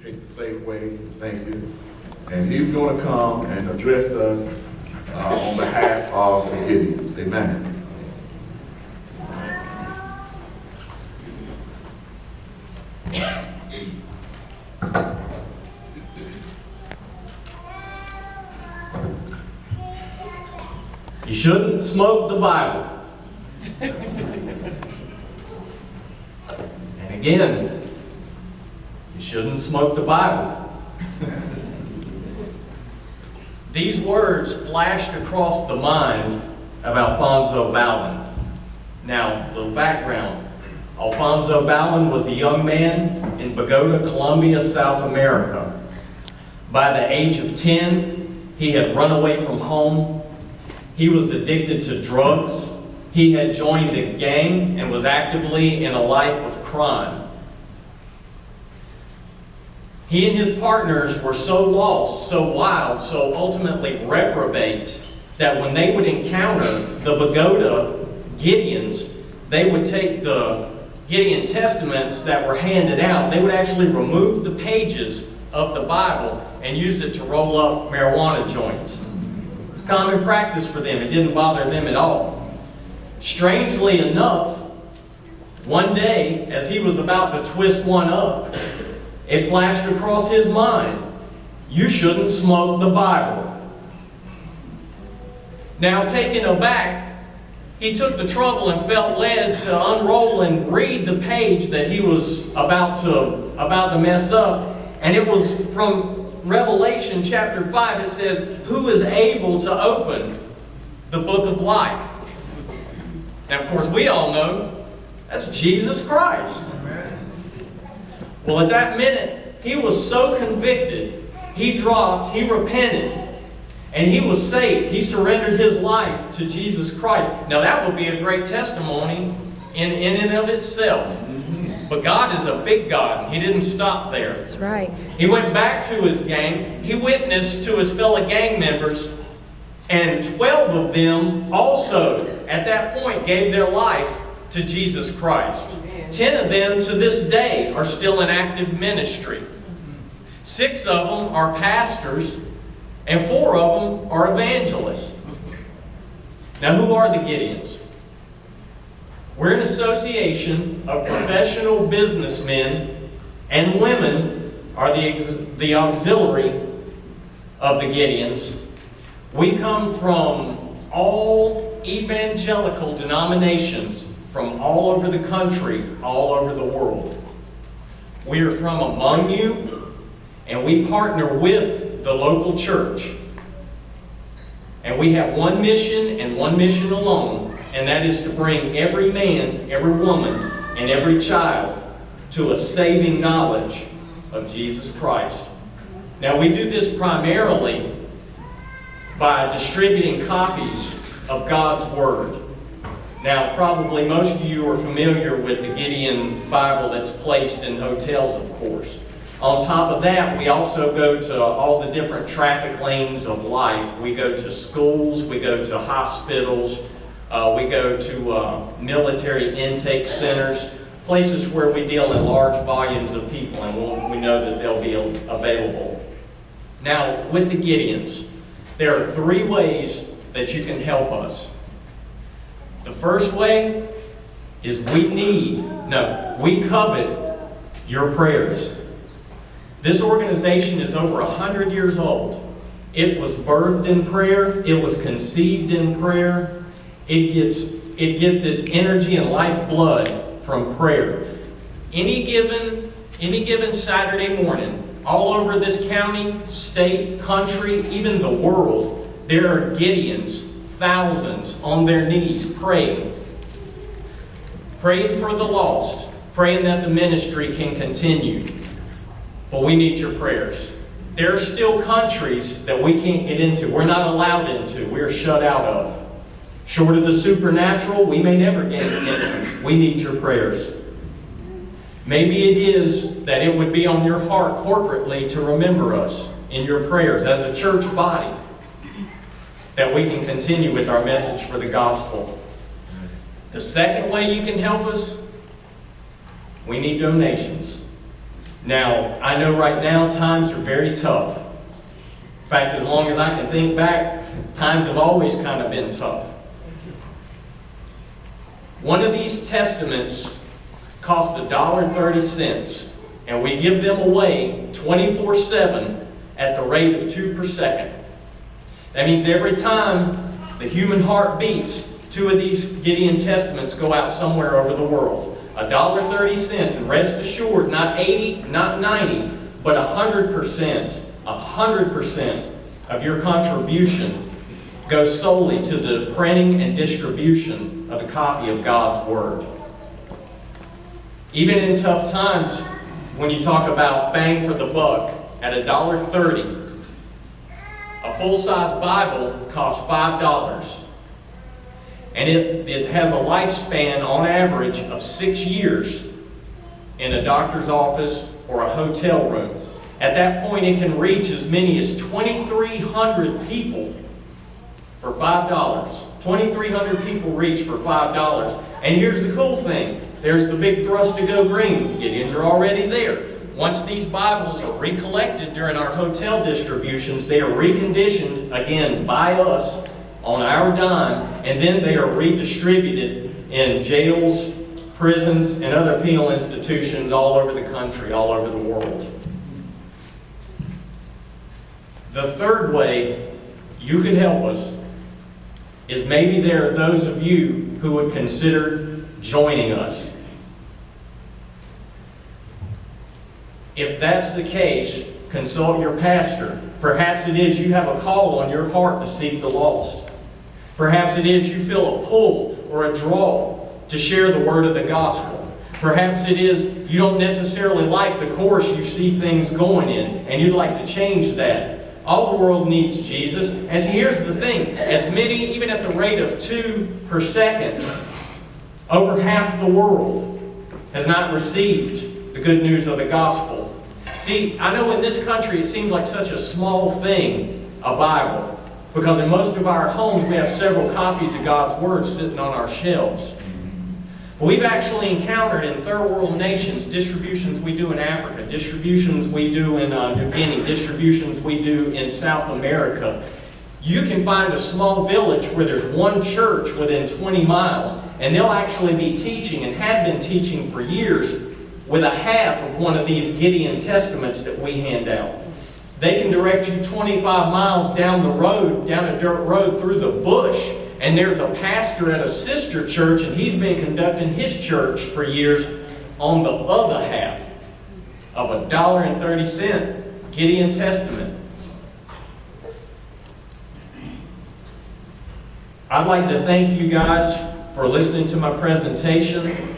take the safe way. Thank you. And he's going to come and address us on behalf of the Gideons. Amen. You shouldn't smoke the Bible. And again, you shouldn't smoke the Bible. These words flashed across the mind of Alfonso Ballin. Now, a little background. Alfonso Ballin was a young man in Bogota, Colombia, South America. By the age of 10, he had run away from home. He was addicted to drugs. He had joined a gang and was actively in a life of crime. He and his partners were so lost, so wild, so ultimately reprobate that when they would encounter the Bogota Gideons, they would take the Gideon testaments that were handed out. They would actually remove the pages of the Bible and use it to roll up marijuana joints. It was common practice for them. It didn't bother them at all. Strangely enough, one day, as he was about to twist one up, it flashed across his mind, you shouldn't smoke the Bible. Now, taken aback, he took the trouble and felt led to unroll and read the page that he was about to mess up. And it was from Revelation chapter 5. It says, who is able to open the book of life? Now, of course, we all know that's Jesus Christ. Well, at that minute, he was so convicted, he dropped, he repented, and he was saved. He surrendered his life to Jesus Christ. Now, that would be a great testimony in and of itself. But God is a big God, and he didn't stop there. That's right. He went back to his gang. He witnessed to his fellow gang members, and 12 of them also, at that point, gave their life to Jesus Christ. 10 of them to this day are still in active ministry. 6 of them are pastors, and 4 of them are evangelists. Now, who are the Gideons? We're an association of professional businessmen and women are the auxiliary of the Gideons. We come from all evangelical denominations from all over the country, all over the world. We are from among you, and we partner with the local church. And we have one mission and one mission alone, and that is to bring every man, every woman, and every child to a saving knowledge of Jesus Christ. Now, we do this primarily by distributing copies of God's Word. Now, probably most of you are familiar with the Gideon Bible that's placed in hotels, of course. On top of that, we also go to all the different traffic lanes of life. We go to schools, we go to hospitals, we go to military intake centers, places where we deal in large volumes of people, and we know that they'll be available. Now, with the Gideons, there are 3 ways that you can help us. The first way is we covet your prayers. This organization is over 100 years old. It was birthed in prayer. It was conceived in prayer. It gets its energy and lifeblood from prayer. Any given Saturday morning, all over this county, state, country, even the world, there are Gideons, thousands on their knees praying for the lost, praying that the ministry can continue. But we need your prayers. There are still countries that we can't get into. We're not allowed into. We're shut out of. Short of the supernatural, we may never gain entrance. We need your prayers. Maybe it is that it would be on your heart corporately to remember us in your prayers as a church body, that we can continue with our message for the gospel. The second way you can help us, we need donations. Now, I know right now times are very tough. In fact, as long as I can think back, times have always kind of been tough. One of these testaments cost $1.30, and we give them away 24/7 at the rate of 2 per second. That means every time the human heart beats, 2 of these Gideon testaments go out somewhere over the world. $1.30, and rest assured, not 80, not 90, but 100%. 100% of your contribution goes solely to the printing and distribution of a copy of God's Word. Even in tough times, when you talk about bang for the buck, at $1.30, a full-size Bible costs $5. And it has a lifespan, on average, of 6 years in a doctor's office or a hotel room. At that point, it can reach as many as 2,300 people for $5. 2,300 people reach for $5. And here's the cool thing. There's the big thrust to go green. Gideons are already there. Once these Bibles are recollected during our hotel distributions, they are reconditioned, again, by us on our dime, and then they are redistributed in jails, prisons, and other penal institutions all over the country, all over the world. The third way you can help us is maybe there are those of you who would consider joining us. If that's the case, consult your pastor. Perhaps it is you have a call on your heart to seek the lost. Perhaps it is you feel a pull or a draw to share the word of the gospel. Perhaps it is you don't necessarily like the course you see things going in, and you'd like to change that. All the world needs Jesus. And here's the thing, as many, even at the rate of 2 per second, over half the world has not received the good news of the gospel. See, I know in this country it seems like such a small thing, a Bible, because in most of our homes we have several copies of God's Word sitting on our shelves. But we've actually encountered in third world nations distributions we do in Africa, distributions we do in New Guinea, distributions we do in South America. You can find a small village where there's one church within 20 miles, and they'll actually be teaching, and have been teaching for years, with a half of one of these Gideon testaments that we hand out. They can direct you 25 miles down the road, down a dirt road through the bush, and there's a pastor at a sister church, and he's been conducting his church for years on the other half of $1.30 Gideon Testament. I'd like to thank you guys for listening to my presentation.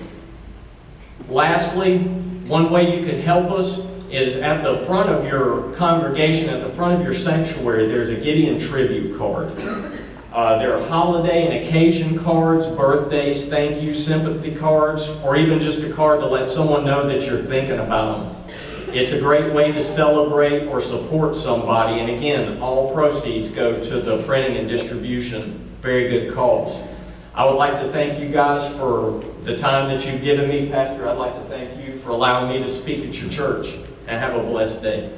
Lastly, one way you can help us is at the front of your congregation, at the front of your sanctuary, there's a Gideon tribute card. There are holiday and occasion cards, birthdays, thank you, sympathy cards, or even just a card to let someone know that you're thinking about them. It's a great way to celebrate or support somebody, and again, all proceeds go to the printing and distribution. Very good cause. I would like to thank you guys for the time that you've given me. Pastor, I'd like to thank you for allowing me to speak at your church, and have a blessed day.